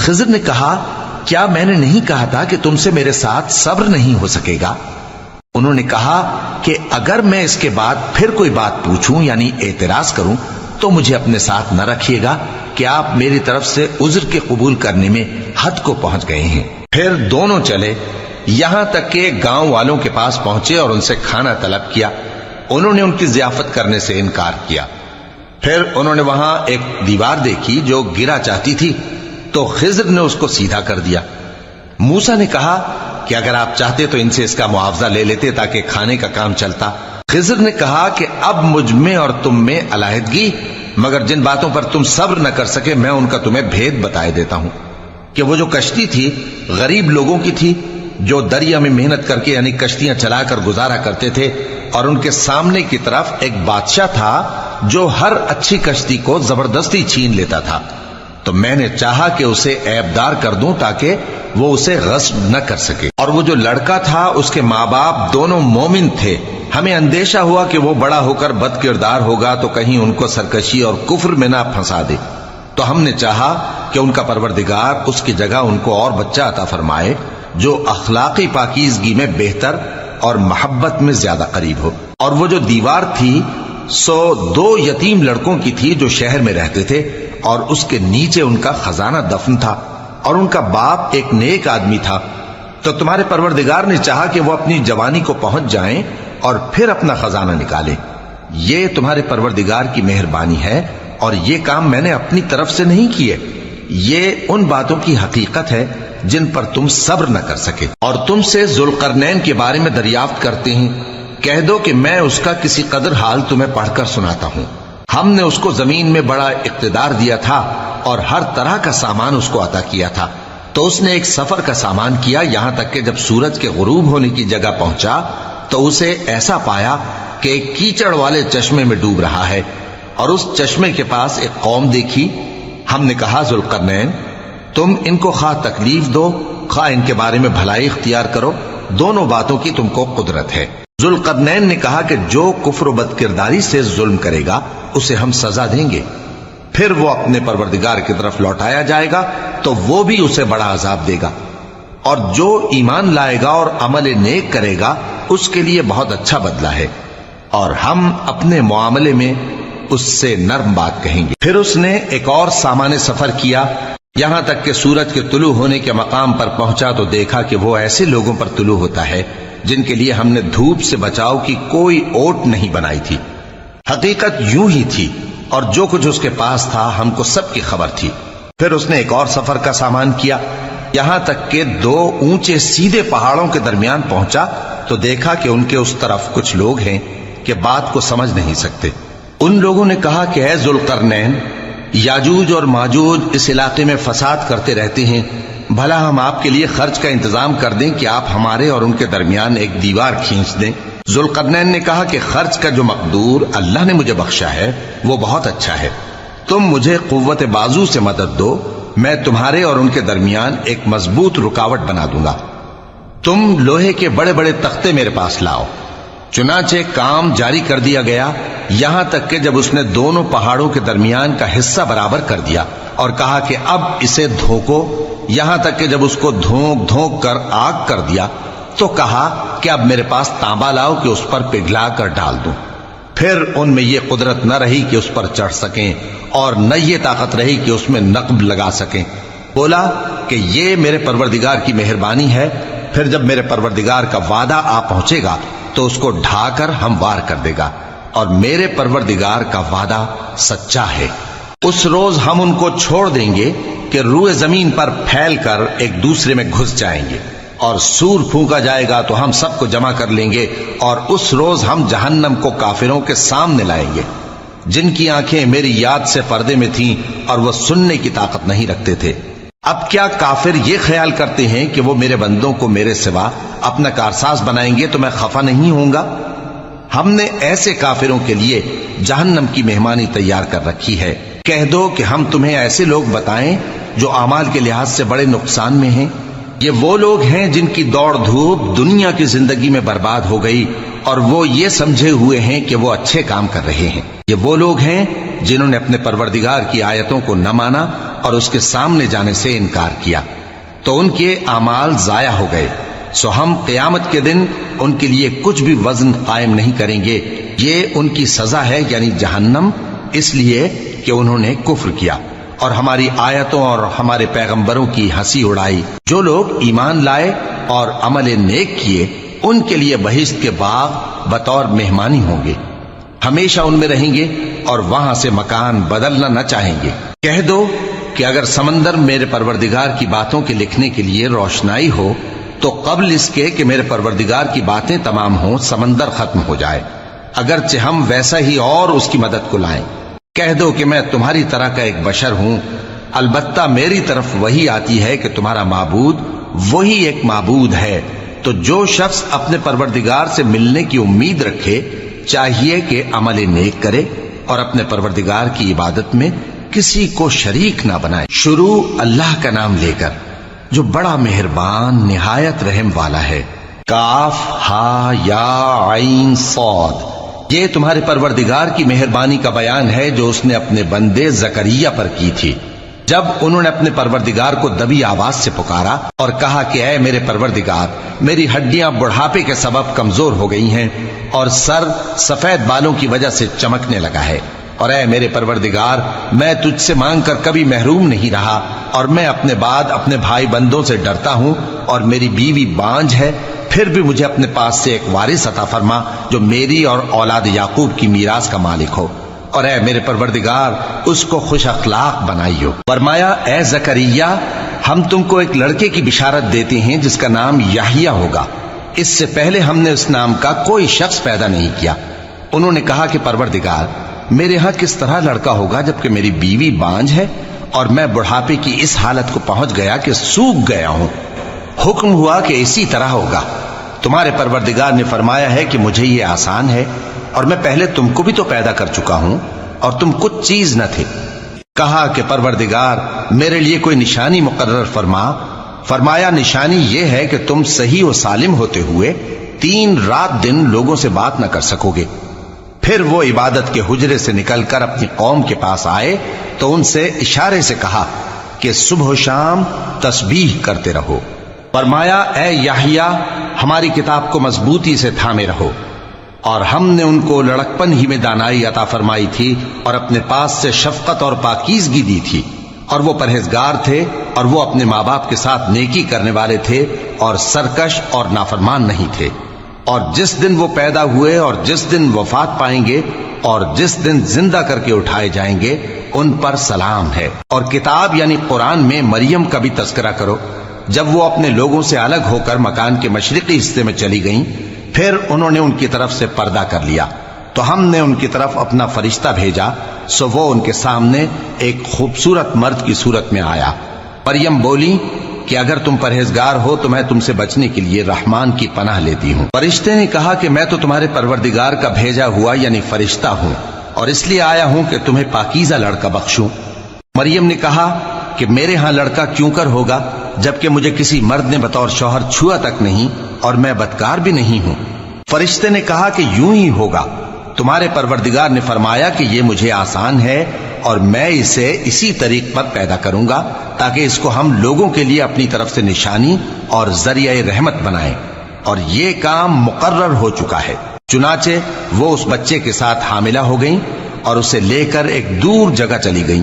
خضر نے کہا کیا میں نے نہیں کہا تھا کہ تم سے میرے ساتھ صبر نہیں ہو سکے گا؟ انہوں نے کہا کہ اگر میں اس کے بعد پھر کوئی بات پوچھوں یعنی اعتراض کروں تو مجھے اپنے ساتھ نہ رکھیے گا کہ آپ میری طرف سے عذر کے قبول کرنے میں حد کو پہنچ گئے ہیں۔ پھر دونوں چلے یہاں تک کہ گاؤں والوں کے پاس پہنچے اور ان سے کھانا طلب کیا۔ انہوں نے ان کی ضیافت کرنے سے انکار کیا۔ پھر انہوں نے وہاں ایک دیوار دیکھی جو گرا چاہتی تھی تو خضر نے اس کو سیدھا کر دیا۔ موسیٰ نے کہا کہ اگر آپ چاہتے تو ان سے اس کا معاوضہ لے لیتے تاکہ کھانے کا کام چلتا۔ خضر نے کہا کہ اب مجھ میں اور تم میں علیحدگی، مگر جن باتوں پر تم صبر نہ کر سکے میں ان کا تمہیں بھید بتائے دیتا ہوں کہ وہ جو کشتی تھی غریب لوگوں کی تھی جو دریا میں محنت کر کے یعنی کشتیاں چلا کر گزارا کرتے تھے، اور ان کے سامنے کی طرف ایک بادشاہ تھا جو ہر اچھی کشتی کو زبردستی چھین لیتا تھا، تو میں نے چاہا کہ اسے عیبدار کر دوں تاکہ وہ اسے غصب نہ کر سکے۔ اور وہ جو لڑکا تھا اس کے ماں باپ دونوں مومن تھے، ہمیں اندیشہ ہوا کہ وہ بڑا ہو کر بد کردار ہوگا تو کہیں ان کو سرکشی اور کفر میں نہ پھنسا دے، تو ہم نے چاہا کہ ان کا پروردگار اس کی جگہ ان کو اور بچہ عطا فرمائے جو اخلاقی پاکیزگی میں بہتر اور محبت میں زیادہ قریب ہو۔ اور وہ جو دیوار تھی سو 2 یتیم لڑکوں کی تھی جو شہر میں رہتے تھے، اور اس کے نیچے ان کا خزانہ دفن تھا، اور ان کا باپ ایک نیک آدمی تھا۔ تو تمہارے پروردگار نے چاہا کہ وہ اپنی جوانی کو پہنچ جائیں اور پھر اپنا خزانہ نکالیں۔ یہ تمہارے پروردگار کی مہربانی ہے، اور یہ کام میں نے اپنی طرف سے نہیں کیے، یہ ان باتوں کی حقیقت ہے جن پر تم صبر نہ کر سکے۔ اور تم سے ذوالقرنین کے بارے میں دریافت کرتے ہیں، کہہ دو کہ میں اس کا کسی قدر حال تمہیں پڑھ کر سناتا ہوں۔ ہم نے اس کو زمین میں بڑا اقتدار دیا تھا اور ہر طرح کا سامان اس کو عطا کیا تھا، تو اس نے ایک سفر کا سامان کیا یہاں تک کہ جب سورج کے غروب ہونے کی جگہ پہنچا تو اسے ایسا پایا کہ ایک کیچڑ والے چشمے میں ڈوب رہا ہے، اور اس چشمے کے پاس ایک قوم دیکھی۔ ہم نے کہا ذوالقرنین تم ان کو خواہ تکلیف دو خواہ ان کے بارے میں بھلائی اختیار کرو، دونوں باتوں کی تم کو قدرت ہے۔ ذوالقرنین نے کہا کہ جو کفر و بد کرداری سے ظلم کرے گا اسے ہم سزا دیں گے، پھر وہ اپنے پروردگار کی طرف لوٹایا جائے گا تو وہ بھی اسے بڑا عذاب دے گا، اور جو ایمان لائے گا اور عمل نیک کرے گا اس کے لیے بہت اچھا بدلہ ہے، اور ہم اپنے معاملے میں اس سے نرم بات کہیں گے۔ پھر اس نے ایک اور سامان سفر کیا یہاں تک کہ سورج کے طلوع ہونے کے مقام پر پہنچا تو دیکھا کہ وہ ایسے لوگوں پر طلوع ہوتا ہے جن کے لیے ہم نے دھوپ سے بچاؤ کی کوئی اوٹ نہیں بنائی تھی۔ حقیقت یوں ہی تھی، اور جو کچھ اس کے پاس تھا ہم کو سب کی خبر تھی۔ پھر اس نے ایک اور سفر کا سامان کیا یہاں تک کہ 2 اونچے سیدھے پہاڑوں کے درمیان پہنچا تو دیکھا کہ ان کے اس طرف کچھ لوگ ہیں کہ بات کو سمجھ نہیں سکتے۔ ان لوگوں نے کہا کہ اے ذوالقرنین، یاجوج اور ماجوج اس علاقے میں فساد کرتے رہتے ہیں، بھلا ہم آپ کے لیے خرچ کا انتظام کر دیں کہ آپ ہمارے اور ان کے درمیان ایک دیوار کھینچ دیں۔ ذوالقرنین نے کہا کہ خرچ کا جو مقدور اللہ نے مجھے بخشا ہے وہ بہت اچھا ہے، تم مجھے قوت بازو سے مدد دو، میں تمہارے اور ان کے درمیان ایک مضبوط رکاوٹ بنا دوں گا۔ تم لوہے کے بڑے بڑے تختے میرے پاس لاؤ۔ چنانچہ کام جاری کر دیا گیا یہاں تک کہ جب اس نے دونوں پہاڑوں کے درمیان کا حصہ برابر کر دیا اور کہا کہ اب اسے دھوکو، یہاں تک کہ جب اس کو دھونک دھونک کر آگ کر دیا تو کہا کہ اب میرے پاس تانبا لاؤ کہ اس پر پگھلا کر ڈال دوں۔ پھر ان میں یہ قدرت نہ رہی کہ اس پر چڑھ سکیں اور نہ یہ طاقت رہی کہ اس میں نقب لگا سکیں۔ بولا کہ یہ میرے پروردگار کی مہربانی ہے، پھر جب میرے پروردگار کا وعدہ آ پہنچے گا تو اس کو ڈھا کر ہموار کر دے گا، اور میرے پروردگار کا وعدہ سچا ہے۔ اس روز ہم ان کو چھوڑ دیں گے کہ روئے زمین پر پھیل کر ایک دوسرے میں گھس جائیں گے، اور سور پھونکا جائے گا تو ہم سب کو جمع کر لیں گے، اور اس روز ہم جہنم کو کافروں کے سامنے لائیں گے جن کی آنکھیں میری یاد سے پردے میں تھیں اور وہ سننے کی طاقت نہیں رکھتے تھے۔ اب کیا کافر یہ خیال کرتے ہیں کہ وہ میرے بندوں کو میرے سوا اپنا کارساز بنائیں گے تو میں خفا نہیں ہوں گا؟ ہم نے ایسے کافروں کے لیے جہنم کی مہمانی تیار کر رکھی ہے۔ کہہ دو کہ ہم تمہیں ایسے لوگ بتائیں جو اعمال کے لحاظ سے بڑے نقصان میں ہیں۔ یہ وہ لوگ ہیں جن کی دوڑ دھوپ دنیا کی زندگی میں برباد ہو گئی اور وہ یہ سمجھے ہوئے ہیں کہ وہ اچھے کام کر رہے ہیں۔ یہ وہ لوگ ہیں جنہوں نے اپنے پروردگار کی آیتوں کو نہ مانا اور اس کے سامنے جانے سے انکار کیا، تو ان کے اعمال ضائع ہو گئے، سو ہم قیامت کے دن ان کے لیے کچھ بھی وزن قائم نہیں کریں گے، یہ ان کی سزا ہے یعنی جہنم، اس لیے کہ انہوں نے کفر کیا اور ہماری آیتوں اور ہمارے پیغمبروں کی ہنسی اڑائی۔ جو لوگ ایمان لائے اور عمل نیک کیے ان کے لیے بہشت کے باغ بطور مہمانی ہوں گے، ہمیشہ ان میں رہیں گے اور وہاں سے مکان بدلنا نہ چاہیں گے۔ کہہ دو کہ اگر سمندر میرے پروردگار کی باتوں کے لکھنے کے لیے روشنائی ہو تو قبل اس کے کہ میرے پروردگار کی باتیں تمام ہوں سمندر ختم ہو جائے، اگرچہ ہم ویسا ہی اور اس کی مدد کو لائیں۔ کہہ دو کہ میں تمہاری طرح کا ایک بشر ہوں، البتہ میری طرف وہی آتی ہے کہ تمہارا معبود وہی ایک معبود ہے، تو جو شخص اپنے پروردگار سے ملنے کی امید رکھے چاہیے کہ عمل نیک کرے اور اپنے پروردگار کی عبادت میں کسی کو شریک نہ بنائے۔ شروع اللہ کا نام لے کر جو بڑا مہربان نہایت رحم والا ہے۔ کاف ہا یا عین صاد، یہ تمہارے پروردگار کی مہربانی کا بیان ہے جو اس نے اپنے بندے زکریا پر کی تھی، جب انہوں نے اپنے پروردگار کو دبی آواز سے پکارا اور کہا کہ اے میرے پروردگار، میری ہڈیاں بڑھاپے کے سبب کمزور ہو گئی ہیں اور سر سفید بالوں کی وجہ سے چمکنے لگا ہے، اور اے میرے پروردگار، میں تجھ سے مانگ کر کبھی محروم نہیں رہا، اور میں اپنے بعد اپنے بھائی بندوں سے ڈرتا ہوں، اور میری بیوی بانجھ ہے، پھر بھی مجھے اپنے پاس سے ایک وارث عطا فرما جو میری اور اولاد یعقوب کی میراث کا مالک ہو، اور اے میرے پروردگار اس کو خوش اخلاق بنائیو۔ فرمایا اے زکریا، ہم تم کو ایک لڑکے کی بشارت دیتے ہیں جس کا نام یحییٰ ہوگا، اس سے پہلے ہم نے اس نام کا کوئی شخص پیدا نہیں کیا۔ انہوں نے کہا کہ پروردگار، میرے ہاں کس طرح لڑکا ہوگا جبکہ میری بیوی بانجھ ہے اور میں بڑھاپے کی اس حالت کو پہنچ گیا کہ سوکھ گیا ہوں۔ حکم ہوا کہ اسی طرح ہوگا۔ تمہارے پروردگار نے فرمایا ہے کہ مجھے یہ آسان ہے، اور میں پہلے تم کو بھی تو پیدا کر چکا ہوں اور تم کچھ چیز نہ تھے۔ کہا کہ پروردگار میرے لیے کوئی نشانی مقرر فرما۔ فرمایا نشانی یہ ہے کہ تم صحیح و سالم ہوتے ہوئے 3 رات دن لوگوں سے بات نہ کر سکو گے۔ پھر وہ عبادت کے حجرے سے نکل کر اپنی قوم کے پاس آئے تو ان سے اشارے سے کہا کہ صبح و شام تسبیح کرتے رہو۔ فرمایا اے یحییٰ، ہماری کتاب کو مضبوطی سے تھامے رہو، اور ہم نے ان کو لڑکپن ہی میں دانائی عطا فرمائی تھی اور اپنے پاس سے شفقت اور پاکیزگی دی تھی، اور وہ پرہیزگار تھے اور وہ اپنے ماں باپ کے ساتھ نیکی کرنے والے تھے اور سرکش اور نافرمان نہیں تھے۔ اور جس دن وہ پیدا ہوئے اور جس دن وفات پائیں گے اور جس دن زندہ کر کے اٹھائے جائیں گے ان پر سلام ہے۔ اور کتاب یعنی قرآن میں مریم کا بھی تذکرہ کرو، جب وہ اپنے لوگوں سے الگ ہو کر مکان کے مشرقی حصے میں چلی گئیں، پھر انہوں نے ان کی طرف سے پردہ کر لیا، تو ہم نے ان کی طرف اپنا فرشتہ بھیجا، سو وہ ان کے سامنے ایک خوبصورت مرد کی صورت میں آیا۔ مریم بولی کہ اگر تم پرہیزگار ہو تو میں تم سے بچنے کے لیے رحمان کی پناہ لیتی ہوں۔ فرشتے نے کہا کہ میں تو تمہارے پروردگار کا بھیجا ہوا یعنی فرشتہ ہوں، اور اس لیے آیا ہوں کہ تمہیں پاکیزہ لڑکا بخشوں۔ مریم نے کہا کہ میرے ہاں لڑکا کیوں کر ہوگا جبکہ مجھے کسی مرد نے بطور شوہر چھوا تک نہیں اور میں بدکار بھی نہیں ہوں۔ فرشتے نے کہا کہ یوں ہی ہوگا، تمہارے پروردگار نے فرمایا کہ یہ مجھے آسان ہے اور میں اسے اسی طریق پر پیدا کروں گا تاکہ اس کو ہم لوگوں کے لیے اپنی طرف سے نشانی اور ذریعہ رحمت بنائیں، اور یہ کام مقرر ہو چکا ہے۔ چنانچہ وہ اس بچے کے ساتھ حاملہ ہو گئیں اور اسے لے کر ایک دور جگہ چلی گئیں۔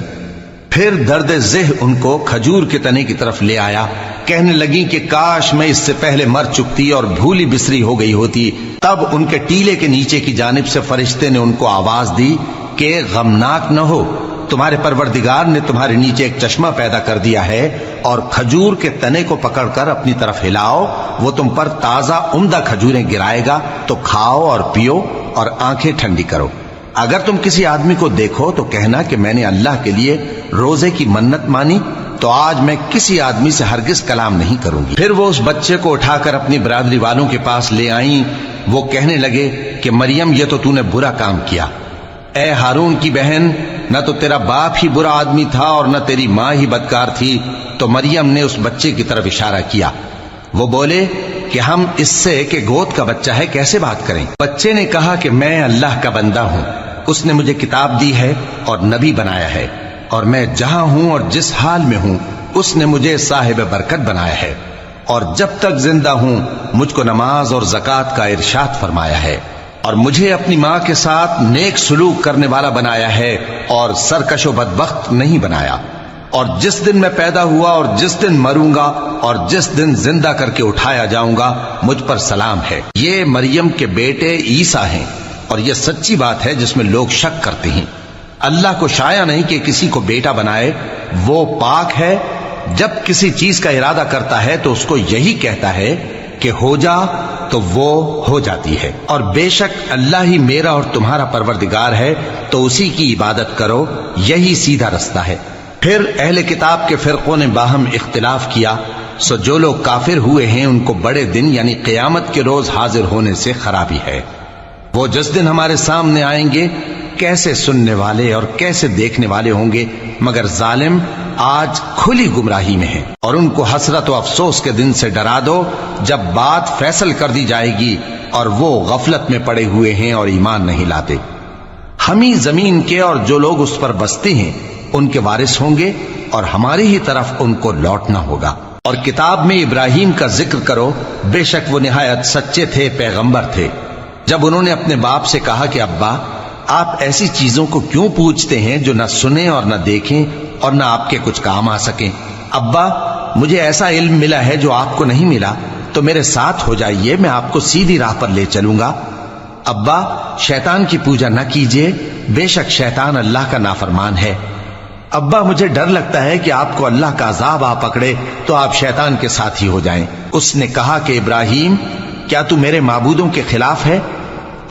پھر درد ذہ ان کو کھجور کے تنے کی طرف لے آیا، کہنے لگیں کہ کاش میں اس سے پہلے مر چکتی اور بھولی بسری ہو گئی ہوتی۔ تب ان کے ٹیلے کے نیچے کی جانب سے فرشتے نے ان کو آواز دی کہ غمناک نہ ہو، تمہارے پروردگار نے تمہارے نیچے ایک چشمہ پیدا کر دیا ہے، اور کھجور کے تنے کو پکڑ کر اپنی طرف ہلاؤ، وہ تم پر تازہ عمدہ کھجوریں گرائے گا، تو کھاؤ اور پیو اور آنکھیں ٹھنڈی کرو۔ اگر تم کسی آدمی کو دیکھو تو کہنا کہ میں نے اللہ کے لیے روزے کی منت مانی، تو آج میں کسی آدمی سے ہرگز کلام نہیں کروں گی۔ پھر وہ اس بچے کو اٹھا کر اپنی برادری والوں کے پاس لے آئیں۔ وہ کہنے لگے کہ مریم یہ تو نے برا کام کیا، اے ہارون کی بہن، نہ تو تیرا باپ ہی برا آدمی تھا اور نہ تیری ماں ہی بدکار تھی۔ تو مریم نے اس بچے کی طرف اشارہ کیا۔ وہ بولے کہ ہم اس سے کہ گود کا بچہ ہے کیسے بات کریں؟ بچے نے کہا کہ میں اللہ کا بندہ ہوں، اس نے مجھے کتاب دی ہے اور نبی بنایا ہے، اور میں جہاں ہوں اور جس حال میں ہوں اس نے مجھے صاحب برکت بنایا ہے، اور جب تک زندہ ہوں مجھ کو نماز اور زکوٰۃ کا ارشاد فرمایا ہے، اور مجھے اپنی ماں کے ساتھ نیک سلوک کرنے والا بنایا ہے اور سرکش و بدبخت نہیں بنایا، اور جس دن میں پیدا ہوا اور جس دن مروں گا اور جس دن زندہ کر کے اٹھایا جاؤں گا مجھ پر سلام ہے۔ یہ مریم کے بیٹے عیسیٰ ہیں، اور یہ سچی بات ہے جس میں لوگ شک کرتے ہیں۔ اللہ کو شایع نہیں کہ کسی کو بیٹا بنائے، وہ پاک ہے، جب کسی چیز کا ارادہ کرتا ہے تو اس کو یہی کہتا ہے کہ ہو جا تو وہ ہو جاتی ہے، اور بے شک اللہ ہی میرا اور تمہارا پروردگار ہے، تو اسی کی عبادت کرو، یہی سیدھا رستہ ہے۔ پھر اہل کتاب کے فرقوں نے باہم اختلاف کیا، سو جو لوگ کافر ہوئے ہیں ان کو بڑے دن یعنی قیامت کے روز حاضر ہونے سے خرابی ہے۔ وہ جس دن ہمارے سامنے آئیں گے کیسے سننے والے اور کیسے دیکھنے والے ہوں گے، مگر ظالم آج کھلی گمراہی میں ہیں۔ اور ان کو حسرت و افسوس کے دن سے ڈرا دو جب بات فیصل کر دی جائے گی اور وہ غفلت میں پڑے ہوئے ہیں اور ایمان نہیں لاتے۔ ہم ہی زمین کے اور جو لوگ اس پر بستے ہیں ان کے وارث ہوں گے، اور ہماری ہی طرف ان کو لوٹنا ہوگا۔ اور کتاب میں ابراہیم کا ذکر کرو، بے شک وہ نہایت سچے تھے، پیغمبر تھے۔ جب انہوں نے اپنے باپ سے کہا کہ ابا، آپ ایسی چیزوں کو کیوں پوچھتے ہیں جو نہ سنیں اور نہ دیکھیں اور نہ آپ کے کچھ کام آ سکیں؟ ابا، مجھے ایسا علم ملا ہے جو آپ کو نہیں ملا، تو میرے ساتھ ہو جائیے، میں آپ کو سیدھی راہ پر لے چلوں گا۔ ابا، شیطان کی پوجا نہ کیجیے، بے شک شیطان اللہ کا نافرمان ہے۔ ابا، مجھے ڈر لگتا ہے کہ آپ کو اللہ کا عذاب آ پکڑے تو آپ شیطان کے ساتھی ہو جائیں۔ اس نے کہا کہ ابراہیم، کیا تو میرے معبودوں کے خلاف ہے؟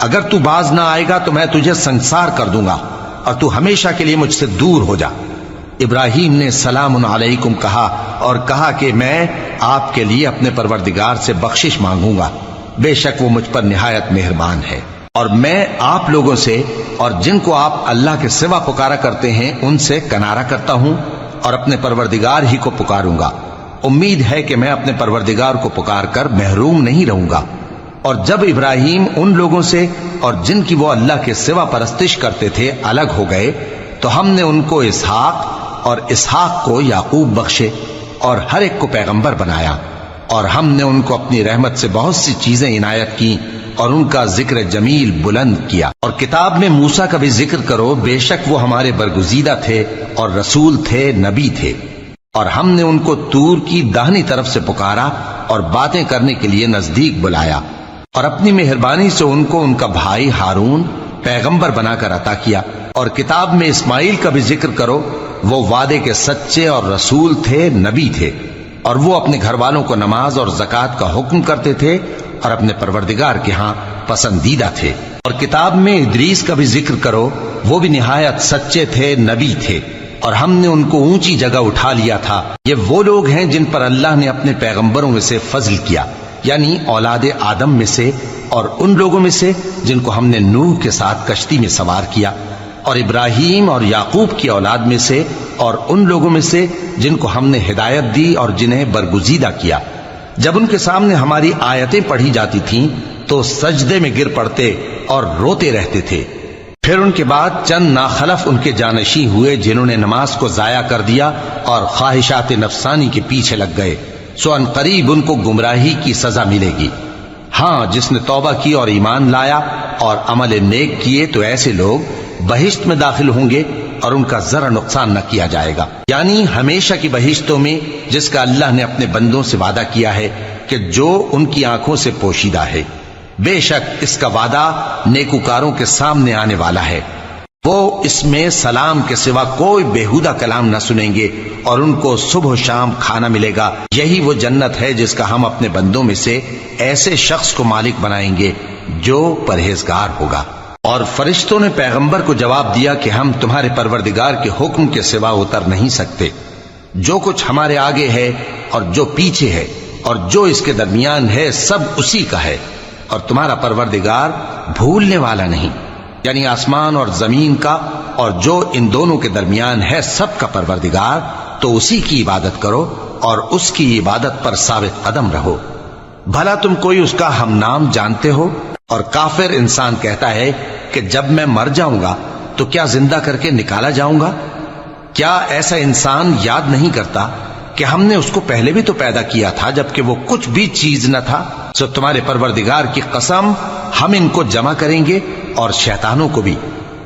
اگر تو باز نہ آئے گا تو میں تجھے سنسار کر دوں گا، اور تو ہمیشہ کے لیے مجھ سے دور ہو جا۔ ابراہیم نے سلام علیکم کہا اور کہا کہ میں آپ کے لیے اپنے پروردگار سے بخشش مانگوں گا، بے شک وہ مجھ پر نہایت مہربان ہے۔ اور میں آپ لوگوں سے اور جن کو آپ اللہ کے سوا پکارا کرتے ہیں ان سے کنارہ کرتا ہوں اور اپنے پروردگار ہی کو پکاروں گا۔ امید ہے کہ میں اپنے پروردگار کو پکار کر محروم نہیں رہوں گا۔ اور جب ابراہیم ان لوگوں سے اور جن کی وہ اللہ کے سوا پرستش کرتے تھے الگ ہو گئے تو ہم نے ان کو اسحاق اور اسحاق کو یعقوب بخشے اور ہر ایک کو پیغمبر بنایا، اور ہم نے ان کو اپنی رحمت سے بہت سی چیزیں عنایت کی اور ان کا ذکر جمیل بلند کیا۔ اور کتاب میں موسیٰ کا بھی ذکر کرو، بے شک وہ ہمارے برگزیدہ تھے اور رسول تھے، نبی تھے، اور ہم نے ان کو طور کی داہنی طرف سے پکارا اور باتیں کرنے کے لیے نزدیک بلایا، اور اپنی مہربانی سے ان کو ان کا بھائی ہارون پیغمبر بنا کر عطا کیا۔ اور کتاب میں اسماعیل کا بھی ذکر کرو، وہ وعدے کے سچے اور رسول تھے، نبی تھے، اور وہ اپنے گھر والوں کو نماز اور زکوٰۃ کا حکم کرتے تھے اور اپنے پروردگار کے ہاں پسندیدہ تھے۔ اور کتاب میں ادریس کا بھی ذکر کرو، وہ بھی نہایت سچے تھے، نبی تھے، اور ہم نے ان کو اونچی جگہ اٹھا لیا تھا۔ یہ وہ لوگ ہیں جن پر اللہ نے اپنے پیغمبروں میں سے فضل کیا، یعنی اولاد آدم میں سے، اور ان لوگوں میں سے جن کو ہم نے نوح کے ساتھ کشتی میں سوار کیا، اور ابراہیم اور یعقوب کی اولاد میں سے، اور ان لوگوں میں سے جن کو ہم نے ہدایت دی اور جنہیں برگزیدہ کیا۔ جب ان کے سامنے ہماری آیتیں پڑھی جاتی تھیں تو سجدے میں گر پڑتے اور روتے رہتے تھے۔ پھر ان کے بعد چند ناخلف ان کے جانشیں ہوئے جنہوں نے نماز کو ضائع کر دیا اور خواہشات نفسانی کے پیچھے لگ گئے، سو ان قریب ان کو گمراہی کی سزا ملے گی۔ ہاں، جس نے توبہ کی اور ایمان لایا اور عمل نیک کیے تو ایسے لوگ بہشت میں داخل ہوں گے اور ان کا ذرا نقصان نہ کیا جائے گا، یعنی ہمیشہ کی بہشتوں میں، جس کا اللہ نے اپنے بندوں سے وعدہ کیا ہے کہ جو ان کی آنکھوں سے پوشیدہ ہے۔ بے شک اس کا وعدہ نیکوکاروں کے سامنے آنے والا ہے، وہ اس میں سلام کے سوا کوئی بیہودہ کلام نہ سنیں گے اور ان کو صبح و شام کھانا ملے گا۔ یہی وہ جنت ہے جس کا ہم اپنے بندوں میں سے ایسے شخص کو مالک بنائیں گے جو پرہیزگار ہوگا۔ اور فرشتوں نے پیغمبر کو جواب دیا کہ ہم تمہارے پروردگار کے حکم کے سوا اتر نہیں سکتے، جو کچھ ہمارے آگے ہے اور جو پیچھے ہے اور جو اس کے درمیان ہے سب اسی کا ہے، اور تمہارا پروردگار بھولنے والا نہیں، یعنی آسمان اور زمین کا اور جو ان دونوں کے درمیان ہے سب کا پروردگار، تو اسی کی عبادت کرو اور اس کی عبادت پر ثابت قدم رہو۔ بھلا تم کوئی اس کا ہم نام جانتے ہو؟ اور کافر انسان کہتا ہے کہ جب میں مر جاؤں گا تو کیا زندہ کر کے نکالا جاؤں گا؟ کیا ایسا انسان یاد نہیں کرتا کہ ہم نے اس کو پہلے بھی تو پیدا کیا تھا جبکہ وہ کچھ بھی چیز نہ تھا؟ سو تمہارے پروردگار کی قسم ہم ان کو جمع کریں گے اور شیطانوں کو بھی،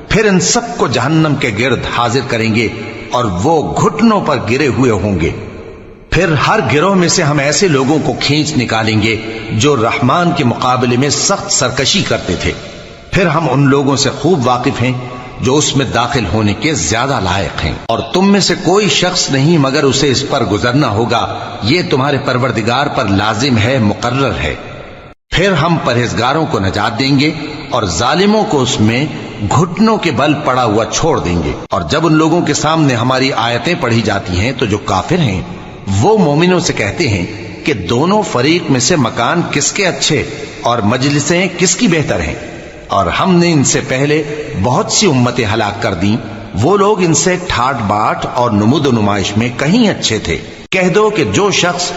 پھر ان سب کو جہنم کے گرد حاضر کریں گے اور وہ گھٹنوں پر گرے ہوئے ہوں گے۔ پھر ہر گروہ میں سے ہم ایسے لوگوں کو کھینچ نکالیں گے جو رحمان کے مقابلے میں سخت سرکشی کرتے تھے، پھر ہم ان لوگوں سے خوب واقف ہیں جو اس میں داخل ہونے کے زیادہ لائق ہیں، اور تم میں سے کوئی شخص نہیں مگر اسے اس پر گزرنا ہوگا، یہ تمہارے پروردگار پر لازم ہے، مقرر ہے۔ پھر ہم پرہیزگاروں کو نجات دیں گے اور ظالموں کو اس میں گھٹنوں کے بل پڑا ہوا چھوڑ دیں گے۔ اور جب ان لوگوں کے سامنے ہماری آیتیں پڑھی جاتی ہیں تو جو کافر ہیں وہ مومنوں سے کہتے ہیں کہ دونوں فریق میں سے مکان کس کے اچھے اور مجلسیں کس کی بہتر ہیں، اور ہم نے ان سے پہلے بہت سی امتیں ہلاک کر دیں، وہ لوگ ان سے ٹھاٹ باٹ اور نمود و نمائش میں کہیں اچھے تھے۔ کہہ دو کہ جو شخص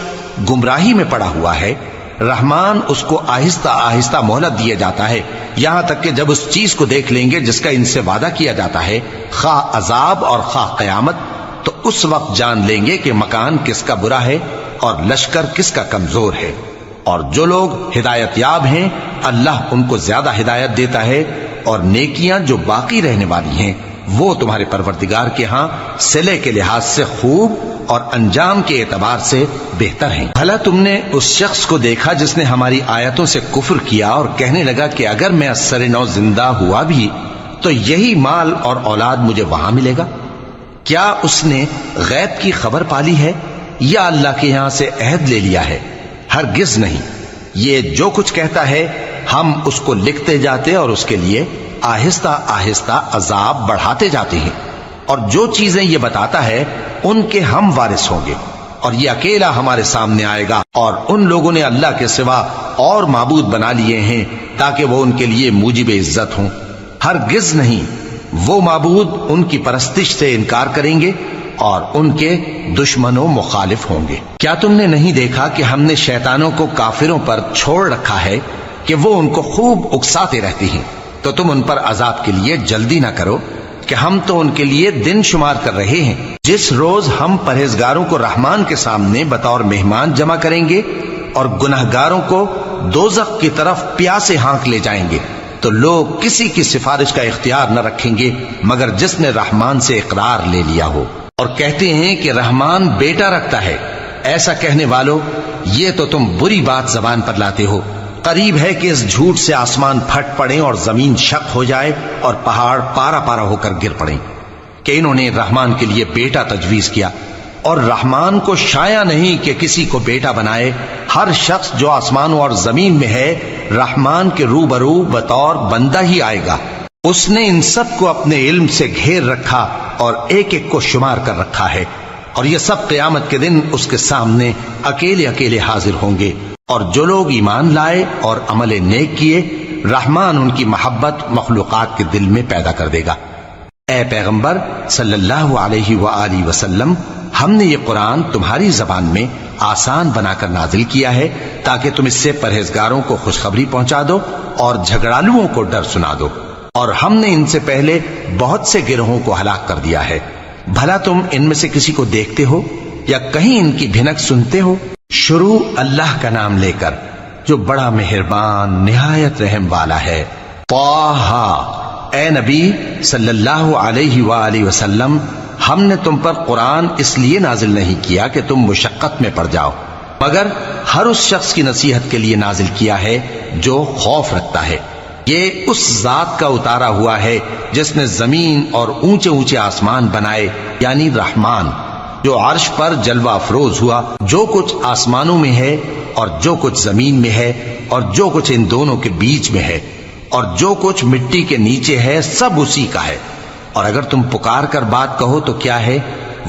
گمراہی میں پڑا ہوا ہے رحمان اس کو آہستہ آہستہ مہلت دیا جاتا ہے، یہاں تک کہ جب اس چیز کو دیکھ لیں گے جس کا ان سے وعدہ کیا جاتا ہے، خواہ عذاب اور خواہ قیامت، تو اس وقت جان لیں گے کہ مکان کس کا برا ہے اور لشکر کس کا کمزور ہے۔ اور جو لوگ ہدایت یاب ہیں اللہ ان کو زیادہ ہدایت دیتا ہے، اور نیکیاں جو باقی رہنے والی ہیں وہ تمہارے پروردگار کے ہاں صلے کے لحاظ سے خوب اور انجام کے اعتبار سے بہتر ہیں۔ بھلا تم نے اس شخص کو دیکھا جس نے ہماری آیتوں سے کفر کیا اور کہنے لگا کہ اگر میں اثر نو زندہ ہوا بھی تو یہی مال اور اولاد مجھے وہاں ملے گا؟ کیا اس نے غیب کی خبر پالی ہے یا اللہ کے یہاں سے عہد لے لیا ہے؟ ہرگز نہیں، یہ جو کچھ کہتا ہے ہم اس کو لکھتے جاتے اور اس کے لیے آہستہ آہستہ عذاب بڑھاتے جاتے ہیں، اور جو چیزیں یہ بتاتا ہے ان کے ہم وارث ہوں گے، اور یہ اکیلا ہمارے سامنے آئے گا۔ اور ان لوگوں نے اللہ کے سوا اور معبود بنا لیے ہیں تاکہ وہ ان کے لیے موجب عزت ہوں، ہرگز نہیں، وہ معبود ان کی پرستش سے انکار کریں گے اور ان کے دشمنوں مخالف ہوں گے۔ کیا تم نے نہیں دیکھا کہ ہم نے شیطانوں کو کافروں پر چھوڑ رکھا ہے کہ وہ ان کو خوب اکساتے رہتے ہیں؟ تو تم ان پر عذاب کے لیے جلدی نہ کرو کہ ہم تو ان کے لیے دن شمار کر رہے ہیں۔ جس روز ہم پرہیزگاروں کو رحمان کے سامنے بطور مہمان جمع کریں گے اور گناہگاروں کو دوزخ کی طرف پیاسے ہانک لے جائیں گے، تو لوگ کسی کی سفارش کا اختیار نہ رکھیں گے مگر جس نے رحمان سے اقرار لے لیا ہو۔ اور کہتے ہیں کہ رحمان بیٹا رکھتا ہے، ایسا کہنے والوں یہ تو تم بری بات زبان پر لاتے ہو۔ قریب ہے کہ اس جھوٹ سے آسمان پھٹ پڑیں اور زمین شق ہو جائے اور پہاڑ پارا پارا ہو کر گر پڑیں کہ انہوں نے رحمان کے لیے بیٹا تجویز کیا، اور رحمان کو شایع نہیں کہ کسی کو بیٹا بنائے۔ ہر شخص جو آسمانوں اور زمین میں ہے رحمان کے روبرو بطور بندہ ہی آئے گا۔ اس نے ان سب کو اپنے علم سے گھیر رکھا اور ایک ایک کو شمار کر رکھا ہے، اور یہ سب قیامت کے دن اس کے سامنے اکیلے اکیلے حاضر ہوں گے۔ اور جو لوگ ایمان لائے اور عمل نیک کیے رحمان ان کی محبت مخلوقات کے دل میں پیدا کر دے گا۔ اے پیغمبر صلی اللہ علیہ وآلہ وسلم، ہم نے یہ قرآن تمہاری زبان میں آسان بنا کر نازل کیا ہے تاکہ تم اس سے پرہیزگاروں کو خوشخبری پہنچا دو اور جھگڑالوؤں کو ڈر سنا دو، اور ہم نے ان سے پہلے بہت سے گروہوں کو ہلاک کر دیا ہے۔ بھلا تم ان میں سے کسی کو دیکھتے ہو یا کہیں ان کی بھنک سنتے ہو؟ شروع اللہ کا نام لے کر جو بڑا مہربان نہایت رحم والا ہے۔ طٰہٰ، اے نبی صلی اللہ علیہ وآلہ وسلم، ہم نے تم پر قرآن اس لیے نازل نہیں کیا کہ تم مشقت میں پڑ جاؤ، مگر ہر اس شخص کی نصیحت کے لیے نازل کیا ہے جو خوف رکھتا ہے۔ یہ اس ذات کا اتارا ہوا ہے جس نے زمین اور اونچے اونچے آسمان بنائے، یعنی رحمان، جو عرش پر جلوہ افروز ہوا۔ جو کچھ آسمانوں میں ہے اور جو کچھ زمین میں ہے اور جو کچھ ان دونوں کے بیچ میں ہے اور جو کچھ مٹی کے نیچے ہے، سب اسی کا ہے۔ اور اگر تم پکار کر بات کہو تو کیا ہے،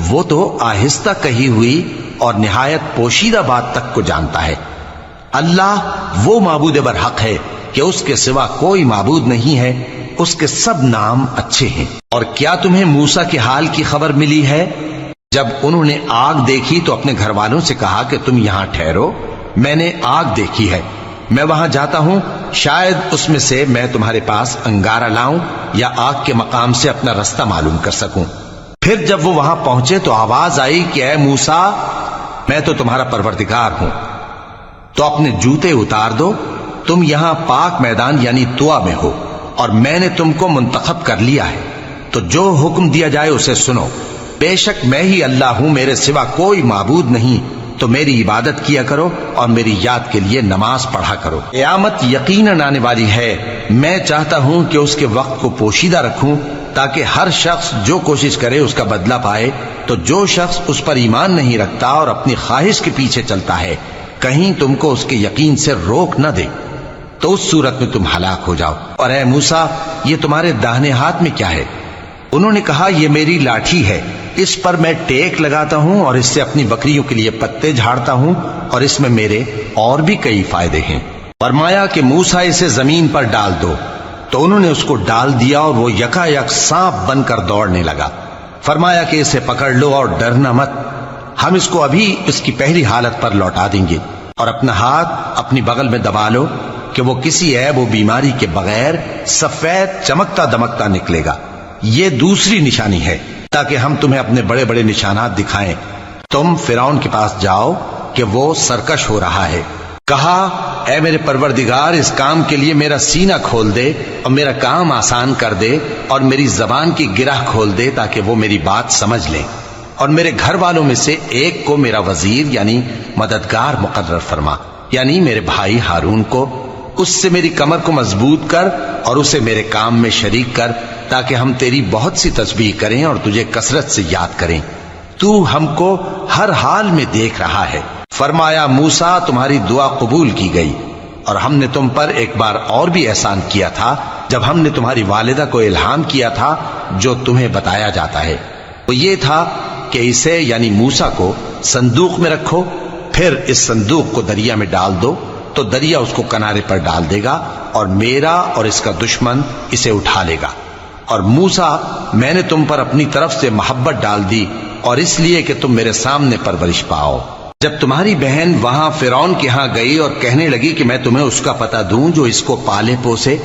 وہ تو آہستہ کہی ہوئی اور نہایت پوشیدہ بات تک کو جانتا ہے۔ اللہ وہ معبود برحق ہے کہ اس کے سوا کوئی معبود نہیں ہے، اس کے سب نام اچھے ہیں۔ اور کیا تمہیں موسیٰ کے حال کی خبر ملی ہے؟ جب انہوں نے آگ دیکھی تو اپنے گھر والوں سے کہا کہ تم یہاں ٹھہرو، میں نے آگ دیکھی ہے، میں وہاں جاتا ہوں شاید اس میں سے میں تمہارے پاس انگارہ لاؤں یا آگ کے مقام سے اپنا رستہ معلوم کر سکوں۔ پھر جب وہ وہاں پہنچے تو آواز آئی کہ اے موسیٰ، میں تو تمہارا پروردگار ہوں، تو اپنے جوتے اتار دو، تم یہاں پاک میدان یعنی طوا میں ہو، اور میں نے تم کو منتخب کر لیا ہے، تو جو حکم دیا جائے اسے سنو۔ بے شک میں ہی اللہ ہوں، میرے سوا کوئی معبود نہیں، تو میری عبادت کیا کرو اور میری یاد کے لیے نماز پڑھا کرو۔ قیامت یقیناً آنے والی ہے، میں چاہتا ہوں کہ اس کے وقت کو پوشیدہ رکھوں تاکہ ہر شخص جو کوشش کرے اس کا بدلہ پائے۔ تو جو شخص اس پر ایمان نہیں رکھتا اور اپنی خواہش کے پیچھے چلتا ہے، کہیں تم کو اس کے یقین سے روک نہ دے، تو اس صورت میں تم ہلاک ہو جاؤ۔ اور اے موسیٰ، یہ تمہارے داہنے ہاتھ میں کیا ہے؟ انہوں نے کہا، یہ میری لاٹھی ہے، اس پر میں ٹیک لگاتا ہوں اور اس سے اپنی بکریوں کے لیے پتے جھاڑتا ہوں، اور اس میں میرے اور بھی کئی فائدے ہیں۔ فرمایا کہ موسیٰ اسے زمین پر ڈال دو، تو انہوں نے اس کو ڈال دیا اور وہ یکا یک سانپ بن کر دوڑنے لگا۔ فرمایا کہ اسے پکڑ لو اور ڈرنا مت، ہم اس کو ابھی اس کی پہلی حالت پر لوٹا دیں گے، اور اپنا ہاتھ اپنی بغل میں دبا لو کہ وہ کسی عیب و بیماری کے بغیر سفید چمکتا دمکتا نکلے گا۔ یہ دوسری نشانی ہے تاکہ ہم تمہیں اپنے بڑے بڑے نشانات دکھائیں۔ تم فرعون کے پاس جاؤ کہ وہ سرکش ہو رہا ہے۔ کہا، اے میرے پروردگار، اس کام کے لیے میرا سینہ کھول دے اور میرا کام آسان کر دے، اور میری زبان کی گرہ کھول دے تاکہ وہ میری بات سمجھ لیں، اور میرے گھر والوں میں سے ایک کو میرا وزیر یعنی مددگار مقرر فرما، یعنی میرے بھائی ہارون کو۔ اس سے میری کمر کو مضبوط کر اور اسے میرے کام میں شریک کر، تاکہ ہم تیری بہت سی تسبیح کریں اور تجھے کثرت سے یاد کریں، تو ہم کو ہر حال میں دیکھ رہا ہے۔ فرمایا، موسیٰ، تمہاری دعا قبول کی گئی، اور ہم نے تم پر ایک بار اور بھی احسان کیا تھا جب ہم نے تمہاری والدہ کو الہام کیا تھا جو تمہیں بتایا جاتا ہے۔ وہ یہ تھا کہ اسے یعنی موسیٰ کو صندوق میں رکھو، پھر اس صندوق کو دریا میں ڈال دو، تو دریا اس کو کنارے پر ڈال دے گا، اور میرا اور اس کا دشمن اسے اٹھا لے گا۔ اور موسیٰ، میں نے تم پر اپنی طرف سے محبت ڈال دی، اور اس لیے کہ تم میرے سامنے پرورش پاؤ۔ جب تمہاری بہن وہاں فرعون کے ہاں گئی اور کہنے لگی کہ میں تمہیں اس کا پتہ دوں جو اس کو پالے پوسے،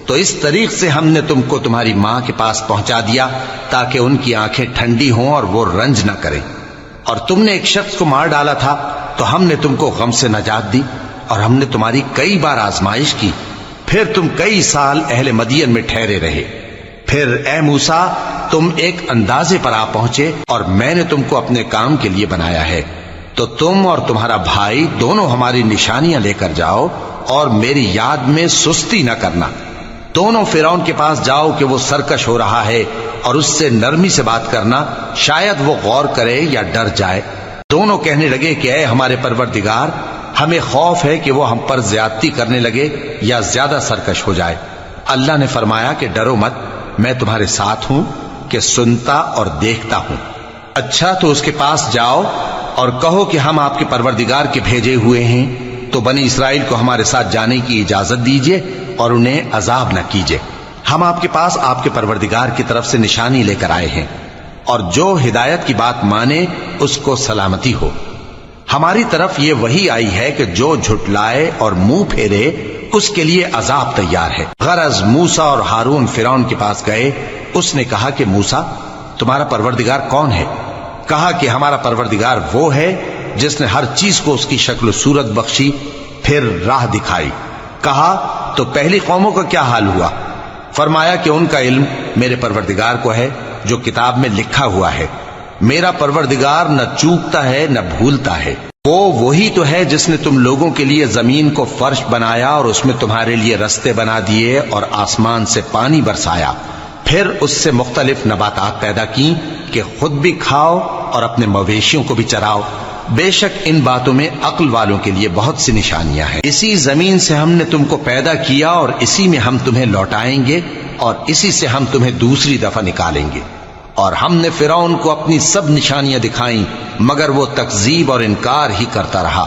تو اس طریق سے ہم نے تم کو تمہاری ماں کے پاس پہنچا دیا تاکہ ان کی آنکھیں ٹھنڈی ہوں اور وہ رنج نہ کریں۔ اور تم نے ایک شخص کو مار ڈالا تھا تو ہم نے تم کو غم سے نجات دی، اور ہم نے تمہاری کئی بار آزمائش کی، پھر تم کئی سال اہل مدین میں ٹھہرے رہے۔ پھر اے موسیٰ، تم ایک اندازے پر آ پہنچے، اور میں نے تم کو اپنے کام کے لیے بنایا ہے، تو تم اور تمہارا بھائی دونوں ہماری نشانیاں لے کر جاؤ، اور میری یاد میں سستی نہ کرنا۔ دونوں فرعون کے پاس جاؤ کہ وہ سرکش ہو رہا ہے، اور اس سے نرمی سے بات کرنا، شاید وہ غور کرے یا ڈر جائے۔ دونوں کہنے لگے کہ اے ہمارے پروردگار، ہمیں خوف ہے کہ وہ ہم پر زیادتی کرنے لگے یا زیادہ سرکش ہو جائے۔ اللہ نے فرمایا کہ ڈرو مت، میں تمہارے ساتھ ہوں کہ سنتا اور دیکھتا ہوں۔ اچھا، تو اس کے پاس جاؤ اور کہو کہ ہم آپ کے پروردگار کے بھیجے ہوئے ہیں، تو بنی اسرائیل کو ہمارے ساتھ جانے کی اجازت دیجیے اور انہیں عذاب نہ کیجیے۔ ہم آپ کے پاس آپ کے پروردگار کی طرف سے نشانی لے کر آئے ہیں، اور جو ہدایت کی بات مانے اس کو سلامتی ہو۔ ہماری طرف یہ وحی آئی ہے کہ جو جھٹلائے اور منہ پھیرے اس کے لیے عذاب تیار ہے۔ غرض موسیٰ اور ہارون فرعون کے پاس گئے۔ اس نے کہا کہ موسیٰ، تمہارا پروردگار کون ہے؟ کہا کہ ہمارا پروردگار وہ ہے جس نے ہر چیز کو اس کی شکل و صورت بخشی، پھر راہ دکھائی۔ کہا، تو پہلی قوموں کا کیا حال ہوا؟ فرمایا کہ ان کا علم میرے پروردگار کو ہے جو کتاب میں لکھا ہوا ہے۔ میرا پروردگار نہ چوکتا ہے نہ بھولتا ہے۔ وہ وہی تو ہے جس نے تم لوگوں کے لیے زمین کو فرش بنایا اور اس میں تمہارے لیے رستے بنا دیے اور آسمان سے پانی برسایا، پھر اس سے مختلف نباتات پیدا کی کہ خود بھی کھاؤ اور اپنے مویشیوں کو بھی چراؤ۔ بے شک ان باتوں میں عقل والوں کے لیے بہت سی نشانیاں ہیں۔ اسی زمین سے ہم نے تم کو پیدا کیا اور اسی میں ہم تمہیں لوٹائیں گے اور اسی سے ہم تمہیں دوسری دفعہ نکالیں گے۔ اور ہم نے فرعون کو اپنی سب نشانیاں دکھائیں مگر وہ تکذیب اور انکار ہی کرتا رہا۔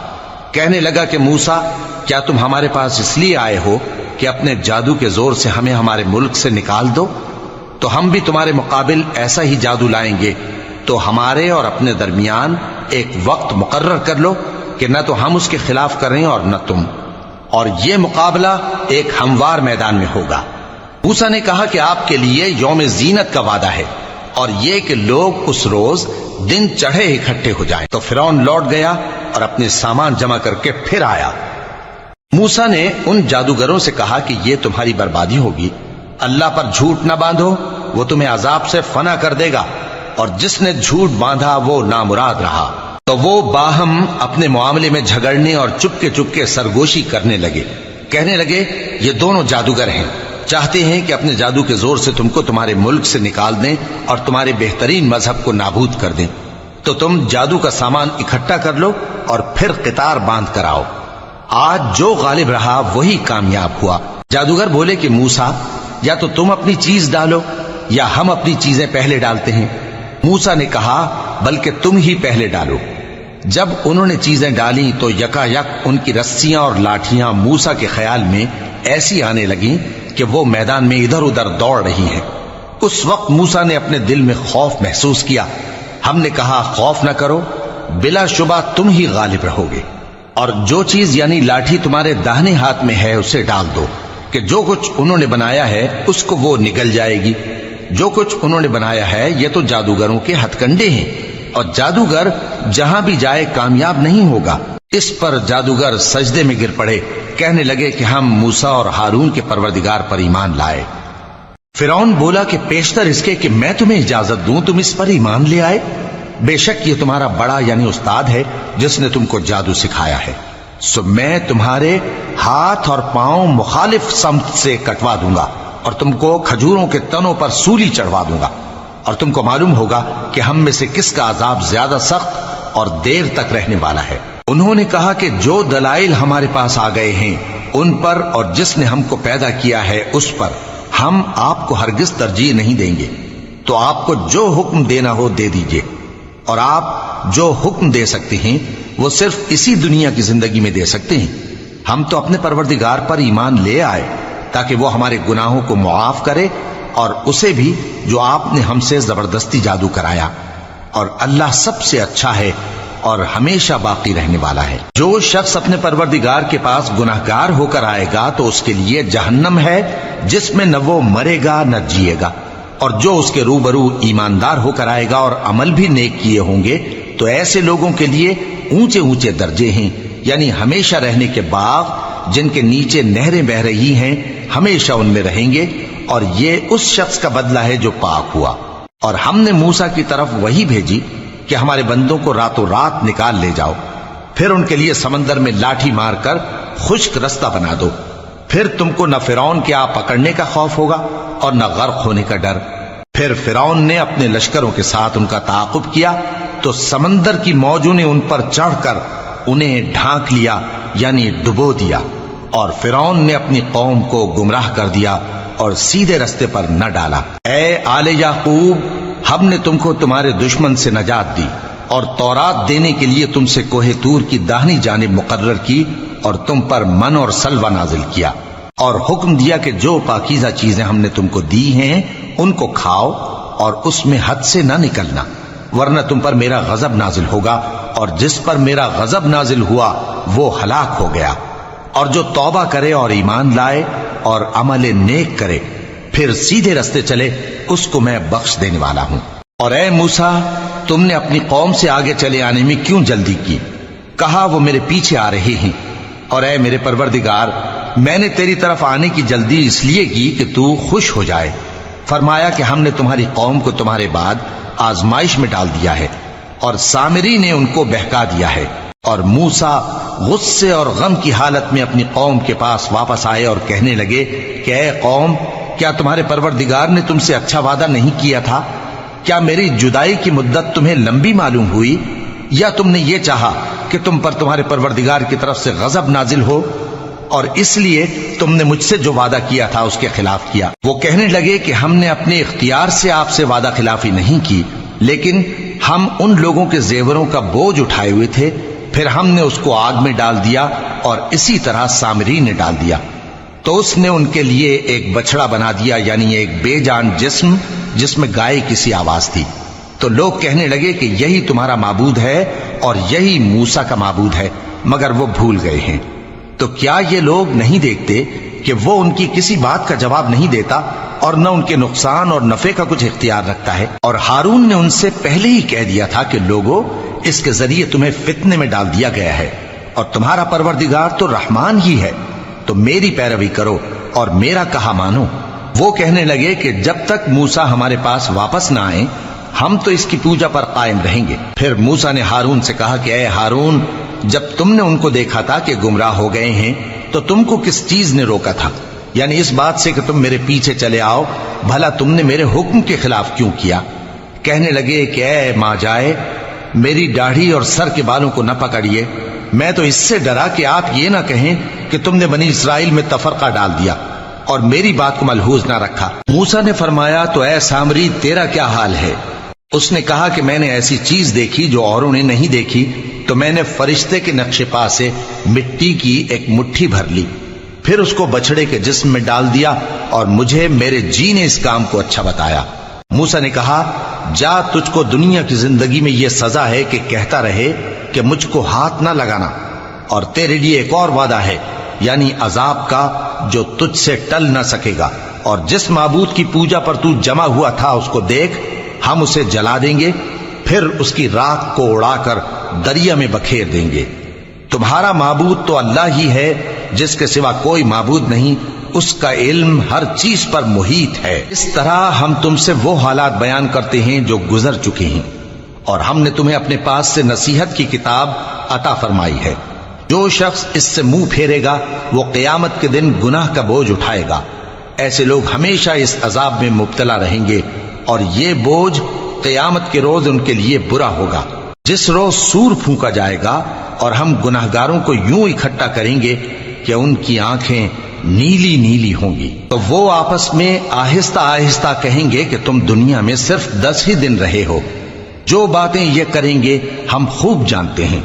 کہنے لگا کہ موسیٰ، کیا تم ہمارے پاس اس لیے آئے ہو کہ اپنے جادو کے زور سے ہمیں ہمارے ملک سے نکال دو؟ تو ہم بھی تمہارے مقابل ایسا ہی جادو لائیں گے، تو ہمارے اور اپنے درمیان ایک وقت مقرر کر لو کہ نہ تو ہم اس کے خلاف کریں اور نہ تم۔ اور یہ مقابلہ ایک ہموار میدان میں ہوگا۔ موسیٰ نے کہا کہ آپ کے لیے یوم زینت کا وعدہ ہے، اور یہ کہ لوگ اس روز دن چڑھے اکٹھے ہو جائیں۔ تو فرعون لوٹ گیا اور اپنے سامان جمع کر کے پھر آیا۔ موسیٰ نے ان جادوگروں سے کہا کہ یہ تمہاری بربادی ہوگی، اللہ پر جھوٹ نہ باندھو، وہ تمہیں عذاب سے فنا کر دے گا، اور جس نے جھوٹ باندھا وہ نامراد رہا۔ تو وہ باہم اپنے معاملے میں جھگڑنے اور چپکے سرگوشی کرنے لگے، کہنے لگے یہ دونوں جادوگر ہیں، چاہتے ہیں کہ اپنے جادو کے زور سے تم کو تمہارے ملک سے نکال دیں اور تمہارے بہترین مذہب کو نابود کر دیں۔ تو تم جادو کا سامان اکٹھا کر لو اور پھر قطار باندھ کر آؤ، آج جو غالب رہا وہی کامیاب ہوا۔ جادوگر بولے کہ موسیٰ، یا تو تم اپنی چیز ڈالو یا ہم اپنی چیزیں پہلے ڈالتے ہیں۔ موسیٰ نے کہا بلکہ تم ہی پہلے ڈالو۔ جب انہوں نے چیزیں ڈالیں تو یکا یک ان کی رسیاں اور لاٹھیاں موسیٰ کے خیال میں ایسی آنے لگیں کہ وہ میدان میں ادھر ادھر دوڑ رہی ہیں۔ اس وقت موسیٰ نے اپنے دل میں خوف محسوس کیا۔ ہم نے کہا خوف نہ کرو، بلا شبہ تم ہی غالب رہو گے، اور جو چیز یعنی لاٹھی تمہارے داہنے ہاتھ میں ہے اسے ڈال دو، کہ جو کچھ انہوں نے بنایا ہے اس کو وہ نگل جائے گی۔ جو کچھ انہوں نے بنایا ہے یہ تو جادوگروں کے ہتھ کنڈے ہیں، اور جادوگر جہاں بھی جائے کامیاب نہیں ہوگا۔ اس پر جادوگر سجدے میں گر پڑے، کہنے لگے کہ ہم موسیٰ اور ہارون کے پروردگار پر ایمان لائے۔ فرعون بولا کہ پیشتر اس کے کہ میں تمہیں اجازت دوں تم اس پر ایمان لے آئے، بے شک یہ تمہارا بڑا یعنی استاد ہے جس نے تم کو جادو سکھایا ہے، سو میں تمہارے ہاتھ اور پاؤں مخالف سمت سے کٹوا دوں گا اور تم کو کھجوروں کے تنوں پر سولی چڑھوا دوں گا، اور تم کو معلوم ہوگا کہ ہم میں سے کس کا عذاب زیادہ سخت اور دیر تک رہنے والا ہے۔ انہوں نے کہا کہ جو دلائل ہمارے پاس آ گئے ہیں ان پر اور جس نے ہم کو پیدا کیا ہے اس پر ہم آپ کو ہرگز ترجیح نہیں دیں گے، تو آپ کو جو حکم دینا ہو دے دیجئے، اور آپ جو حکم دے سکتے ہیں وہ صرف اسی دنیا کی زندگی میں دے سکتے ہیں۔ ہم تو اپنے پروردگار پر ایمان لے آئے تاکہ وہ ہمارے گناہوں کو معاف کرے، اور اسے بھی جو آپ نے ہم سے زبردستی جادو کرایا، اور اللہ سب سے اچھا ہے اور ہمیشہ باقی رہنے والا ہے۔ جو شخص اپنے پروردگار کے پاس گناہگار ہو کر آئے گا تو اس کے لیے جہنم ہے جس میں نہ وہ مرے گا نہ جیے گا، اور جو اس کے روبرو ایماندار ہو کر آئے گا اور عمل بھی نیک کیے ہوں گے تو ایسے لوگوں کے لیے اونچے اونچے درجے ہیں، یعنی ہمیشہ رہنے کے باغ جن کے نیچے نہریں بہ رہی ہیں، ہمیشہ ان میں رہیں گے، اور یہ اس شخص کا بدلہ ہے جو پاک ہوا۔ اور ہم نے موسیٰ کی طرف وہی بھیجی کہ ہمارے بندوں کو راتوں رات نکال لے جاؤ، پھر ان کے لیے سمندر میں لاٹھی مار کر خشک رستہ بنا دو، پھر تم کو نہ فرعون کے آ پکڑنے کا خوف ہوگا اور نہ غرق ہونے کا ڈر۔ پھر فرعون نے اپنے لشکروں کے ساتھ ان کا تعاقب کیا تو سمندر کی موجوں نے ان پر چڑھ کر انہیں ڈھانک لیا، یعنی ڈبو دیا، اور فرعون نے اپنی قوم کو گمراہ کر دیا اور سیدھے رستے پر نہ ڈالا۔ اے آل یعقوب، ہم نے تم کو تمہارے دشمن سے نجات دی اور تورات دینے کے لیے تم سے کوہ طور کی داہنی جانب مقرر کی، اور تم پر من اور سلوہ نازل کیا، اور حکم دیا کہ جو پاکیزہ چیزیں ہم نے تم کو دی ہیں ان کو کھاؤ اور اس میں حد سے نہ نکلنا، ورنہ تم پر میرا غضب نازل ہوگا، اور جس پر میرا غضب نازل ہوا وہ ہلاک ہو گیا۔ اور جو توبہ کرے اور ایمان لائے اور عمل نیک کرے پھر سیدھے رستے چلے اس کو میں بخش دینے والا ہوں۔ اور اے موسیٰ، تم نے اپنی قوم سے آگے چلے آنے میں کیوں جلدی کی؟ کہا وہ میرے پیچھے آ رہے ہیں۔ اور اے میرے پروردگار، میں نے تیری طرف آنے کی جلدی اس لیے کی کہ تو خوش ہو جائے۔ فرمایا کہ ہم نے تمہاری قوم کو تمہارے بعد آزمائش میں ڈال دیا ہے، اور سامری نے ان کو بہکا دیا ہے۔ اور موسیٰ غصے اور غم کی حالت میں اپنی قوم کے پاس واپس آئے اور کہنے لگے کہ اے قوم، کیا تمہارے پروردگار نے تم سے اچھا وعدہ نہیں کیا تھا؟ کیا میری جدائی کی مدت تمہیں لمبی معلوم ہوئی، یا تم نے یہ چاہا کہ تم پر تمہارے پروردگار کی طرف سے غضب نازل ہو، اور اس لیے تم نے مجھ سے جو وعدہ کیا تھا اس کے خلاف کیا؟ وہ کہنے لگے کہ ہم نے اپنے اختیار سے آپ سے وعدہ خلافی نہیں کی، لیکن ہم ان لوگوں کے زیوروں کا بوجھ اٹھائے ہوئے تھے، پھر ہم نے اس کو آگ میں ڈال دیا، اور اسی طرح سامری نے ڈال دیا۔ تو اس نے ان کے لیے ایک بچڑا بنا دیا، یعنی ایک بے جان جسم جس میں گائے کی سی آواز تھی۔ تو لوگ کہنے لگے کہ یہی تمہارا معبود ہے اور یہی موسیٰ کا معبود ہے، مگر وہ بھول گئے ہیں۔ تو کیا یہ لوگ نہیں دیکھتے کہ وہ ان کی کسی بات کا جواب نہیں دیتا اور نہ ان کے نقصان اور نفع کا کچھ اختیار رکھتا ہے؟ اور ہارون نے ان سے پہلے ہی کہہ دیا تھا کہ لوگوں، اس کے ذریعے تمہیں فتنے میں ڈال دیا گیا ہے، اور تمہارا پروردگار تو رحمان ہی ہے، تو میری پیروی کرو اور میرا کہا مانو۔ وہ کہنے لگے کہ جب تک موسیٰ ہمارے پاس واپس نہ آئیں ہم تو اس کی پوجا پر قائم رہیں گے۔ پھر موسیٰ نے ہارون سے کہا کہ اے ہارون، جب تم نے ان کو دیکھا تھا کہ گمراہ ہو گئے ہیں تو تم کو کس چیز نے روکا تھا؟ یعنی اس بات سے کہ تم میرے پیچھے چلے آؤ، بھلا تم نے میرے حکم کے خلاف کیوں کیا؟ کہنے لگے کہ اے ماں جائے، میری داڑھی اور سر کے بالوں کو نہ پکڑیے، میں تو اس سے ڈرا کہ آپ یہ نہ کہیں کہ تم نے بنی اسرائیل میں تفرقہ ڈال دیا اور میری بات کو ملحوظ نہ رکھا۔ موسیٰ نے فرمایا تو اے سامری تیرا کیا حال ہے؟ اس نے کہا کہ میں نے ایسی چیز دیکھی جو اوروں نے نہیں دیکھی، تو میں نے فرشتے کے نقش پا سے مٹی کی ایک مٹھی بھر لی، پھر اس کو بچڑے کے جسم میں ڈال دیا اور مجھے میرے جی نے اس کام کو اچھا بتایا۔ موسیٰ نے کہا جا، تجھ کو دنیا کی زندگی میں یہ سزا ہے کہ کہتا رہے کہ مجھ کو ہاتھ نہ لگانا، اور تیرے لیے ایک اور وعدہ ہے، یعنی عذاب کا جو تجھ سے ٹل نہ سکے گا، اور جس معبود کی پوجا پر تو جمع ہوا تھا اس کو دیکھ، ہم اسے جلا دیں گے، پھر اس کی راکھ کو اڑا کر دریا میں بکھیر دیں گے۔ تمہارا معبود تو اللہ ہی ہے، جس کے سوا کوئی معبود نہیں، اس کا علم ہر چیز پر محیط ہے۔ اس طرح ہم تم سے وہ حالات بیان کرتے ہیں جو گزر چکے ہیں، اور ہم نے تمہیں اپنے پاس سے نصیحت کی کتاب عطا فرمائی ہے۔ جو شخص اس سے منہ پھیرے گا وہ قیامت کے دن گناہ کا بوجھ اٹھائے گا۔ ایسے لوگ ہمیشہ اس عذاب میں مبتلا رہیں گے، اور یہ بوجھ قیامت کے روز ان کے لیے برا ہوگا، جس روز سور پھونکا جائے گا اور ہم گناہگاروں کو یوں اکٹھا کریں گے کہ ان کی آنکھیں نیلی نیلی ہوں گی۔ تو وہ آپس میں آہستہ آہستہ کہیں گے کہ تم دنیا میں صرف 10 ہی دن رہے ہو، جو باتیں یہ کریں گے ہم خوب جانتے ہیں۔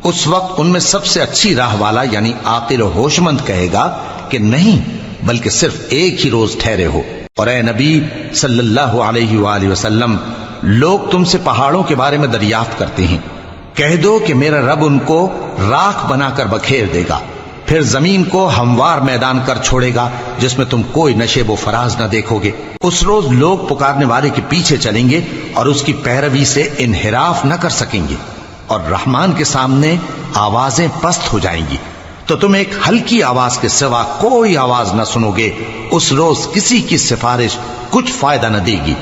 اس وقت ان میں سب سے اچھی راہ والا یعنی عاقل و ہوش مند کہے گا کہ نہیں، بلکہ صرف ایک ہی روز ٹھہرے ہو۔ اور اے نبی صلی اللہ علیہ وآلہ وسلم، لوگ تم سے پہاڑوں کے بارے میں دریافت کرتے ہیں، کہہ دو کہ میرا رب ان کو راکھ بنا کر بکھیر دے گا، پھر زمین کو ہموار میدان کر چھوڑے گا جس میں تم کوئی نشیب و فراز نہ دیکھو گے۔ اس روز لوگ پکارنے والے کے پیچھے چلیں گے اور اس کی پیروی سے انحراف نہ کر سکیں گے، اور رحمان کے سامنے آوازیں پست ہو جائیں گی، تو تم ایک ہلکی آواز کے سوا کوئی آواز نہ سنو گے۔ اس روز کسی کی سفارش کچھ فائدہ نہ دے گی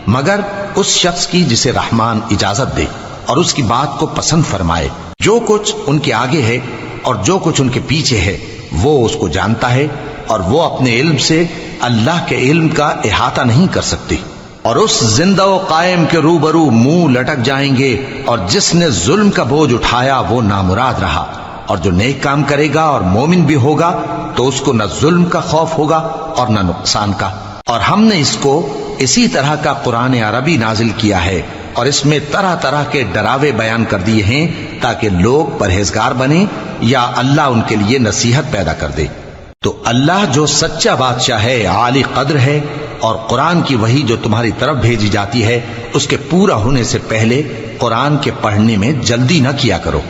مگر اس شخص کی جسے رحمان اجازت دے اور اس کی بات کو پسند فرمائے۔ جو کچھ ان کے آگے ہے اور جو کچھ ان کے پیچھے ہے وہ اس کو جانتا ہے، اور وہ اپنے علم سے اللہ کے علم کا احاطہ نہیں کر سکتی۔ اور اس زندہ و قائم کے روبرو منہ لٹک جائیں گے، اور جس نے ظلم کا بوجھ اٹھایا وہ نامراد رہا، اور جو نیک کام کرے گا اور مومن بھی ہوگا تو اس کو نہ ظلم کا خوف ہوگا اور نہ نقصان کا۔ اور ہم نے اس کو اسی طرح کا قرآن عربی نازل کیا ہے، اور اس میں طرح طرح کے ڈراوے بیان کر دیے ہیں تاکہ لوگ پرہیزگار بنیں یا اللہ ان کے لیے نصیحت پیدا کر دے۔ تو اللہ جو سچا بادشاہ ہے، عالی قدر ہے، اور قرآن کی وحی جو تمہاری طرف بھیجی جاتی ہے اس کے پورا ہونے سے پہلے قرآن کے پڑھنے میں جلدی نہ کیا کرو،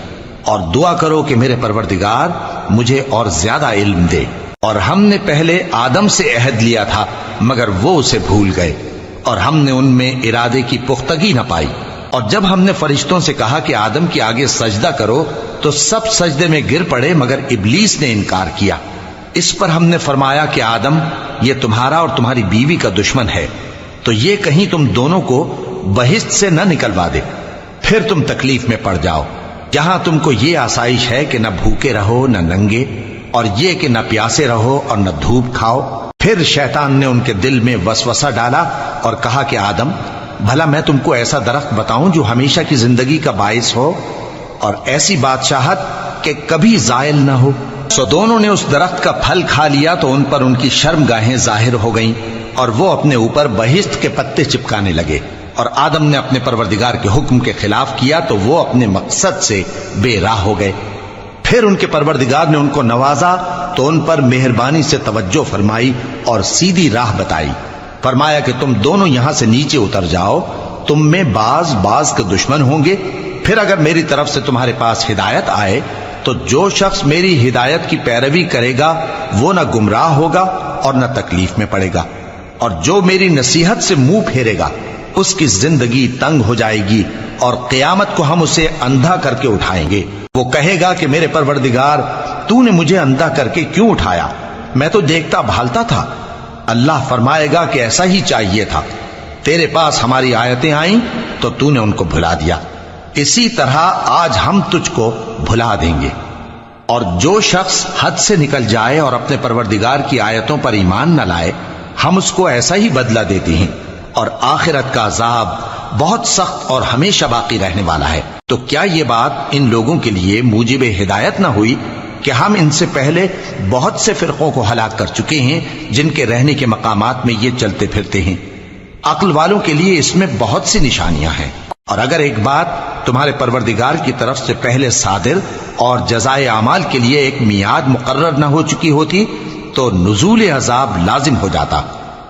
اور دعا کرو کہ میرے پروردگار مجھے اور زیادہ علم دے۔ اور ہم نے پہلے آدم سے عہد لیا تھا مگر وہ اسے بھول گئے، اور ہم نے ان میں ارادے کی پختگی نہ پائی۔ اور جب ہم نے فرشتوں سے کہا کہ آدم کے آگے سجدہ کرو تو سب سجدے میں گر پڑے مگر ابلیس نے انکار کیا۔ اس پر ہم نے فرمایا کہ آدم، یہ تمہارا اور تمہاری بیوی کا دشمن ہے، تو یہ کہیں تم دونوں کو بہشت سے نہ نکلوا دے، پھر تم تکلیف میں پڑ جاؤ۔ جہاں تم کو یہ آسائش ہے کہ نہ بھوکے رہو نہ ننگے، اور یہ کہ نہ پیاسے رہو اور نہ دھوپ کھاؤ۔ پھر شیطان نے ان کے دل میں وسوسہ ڈالا اور کہا کہ آدم، بھلا میں تم کو ایسا درخت بتاؤں جو ہمیشہ کی زندگی کا باعث ہو اور ایسی بادشاہت کہ کبھی زائل نہ ہو؟ سو دونوں نے اس درخت کا پھل کھا لیا تو ان پر ان کی شرم گاہیں ظاہر ہو گئیں، اور وہ اپنے اوپر بہشت کے پتے چپکانے لگے۔ اور آدم نے اپنے پروردگار کے حکم کے خلاف کیا تو وہ اپنے مقصد سے بے راہ ہو گئے۔ پھر ان کے پروردگار نے ان کو نوازا تو ان پر مہربانی سے توجہ فرمائی اور سیدھی راہ بتائی۔ فرمایا کہ تم دونوں یہاں سے نیچے اتر جاؤ، تم میں بعض کے دشمن ہوں گے، پھر اگر میری طرف سے تمہارے پاس ہدایت آئے تو جو شخص میری ہدایت کی پیروی کرے گا وہ نہ گمراہ ہوگا اور نہ تکلیف میں پڑے گا، اور جو میری نصیحت سے منہ پھیرے گا اس کی زندگی تنگ ہو جائے گی، اور قیامت کو ہم اسے اندھا کر کے اٹھائیں گے۔ وہ کہے گا کہ میرے پروردگار، تو نے مجھے اندھا کر کے کیوں اٹھایا؟ میں تو دیکھتا بھالتا تھا۔ اللہ فرمائے گا کہ ایسا ہی چاہیے تھا، تیرے پاس ہماری آیتیں آئیں تو تو نے ان کو بھلا دیا، اسی طرح آج ہم تجھ کو بھلا دیں گے۔ اور جو شخص حد سے نکل جائے اور اپنے پروردگار کی آیتوں پر ایمان نہ لائے، ہم اس کو ایسا ہی بدلہ دیتے ہیں، اور آخرت کا عذاب بہت سخت اور ہمیشہ باقی رہنے والا ہے۔ تو کیا یہ بات ان لوگوں کے لیے موجب ہدایت نہ ہوئی کہ ہم ان سے پہلے بہت سے فرقوں کو ہلاک کر چکے ہیں جن کے رہنے کے مقامات میں یہ چلتے پھرتے ہیں؟ عقل والوں کے لیے اس میں بہت سی نشانیاں ہیں۔ اور اگر ایک بات تمہارے پروردگار کی طرف سے پہلے صادر اور جزائے اعمال کے لیے ایک میعاد مقرر نہ ہو چکی ہوتی تو نزول عذاب لازم ہو جاتا۔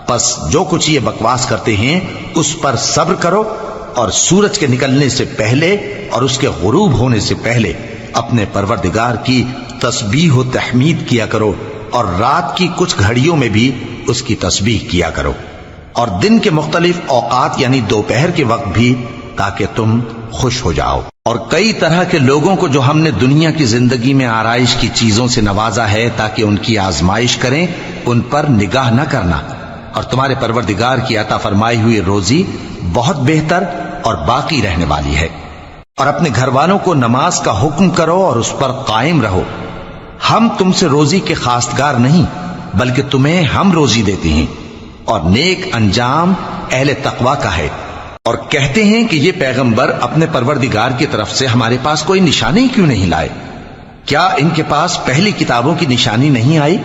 پس جو کچھ یہ بکواس کرتے ہیں اس پر صبر کرو، اور سورج کے نکلنے سے پہلے اور اس کے غروب ہونے سے پہلے اپنے پروردگار کی تسبیح و تحمید کیا کرو، اور رات کی کچھ گھڑیوں میں بھی اس کی تسبیح کیا کرو، اور دن کے مختلف اوقات یعنی دوپہر کے وقت بھی، تاکہ تم خوش ہو جاؤ۔ اور کئی طرح کے لوگوں کو جو ہم نے دنیا کی زندگی میں آرائش کی چیزوں سے نوازا ہے تاکہ ان کی آزمائش کریں، ان پر نگاہ نہ کرنا، اور تمہارے پروردگار کی عطا فرمائی ہوئی روزی بہت بہتر اور باقی رہنے والی ہے۔ اور اپنے گھر والوں کو نماز کا حکم کرو اور اس پر قائم رہو۔ ہم تم سے روزی کے خواستگار نہیں، بلکہ تمہیں ہم روزی دیتے ہیں، اور نیک انجام اہل تقوی کا ہے۔ اور کہتے ہیں کہ یہ پیغمبر اپنے پروردگار کی طرف سے ہمارے پاس کوئی نشانی کیوں نہیں لائے؟ کیا ان کے پاس پہلی کتابوں کی نشانی نہیں آئی؟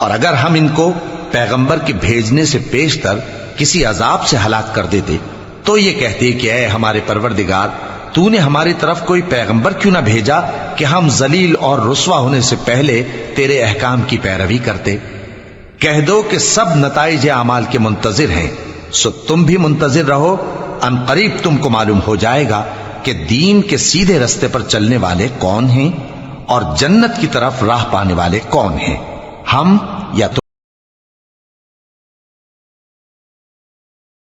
اور اگر ہم ان کو پیغمبر کے بھیجنے سے پیشتر کسی عذاب سے ہلاک کر دیتے تو یہ کہتے کہ اے ہمارے پروردگار، تو نے ہماری طرف کوئی پیغمبر کیوں نہ بھیجا کہ ہم ذلیل اور رسوا ہونے سے پہلے تیرے احکام کی پیروی کرتے۔ کہہ دو کہ سب نتائج اعمال کے منتظر ہیں، سو تم بھی منتظر رہو، ان قریب تم کو معلوم ہو جائے گا کہ دین کے سیدھے رستے پر چلنے والے کون ہیں اور جنت کی طرف راہ پانے والے کون ہیں، ہم یا تم۔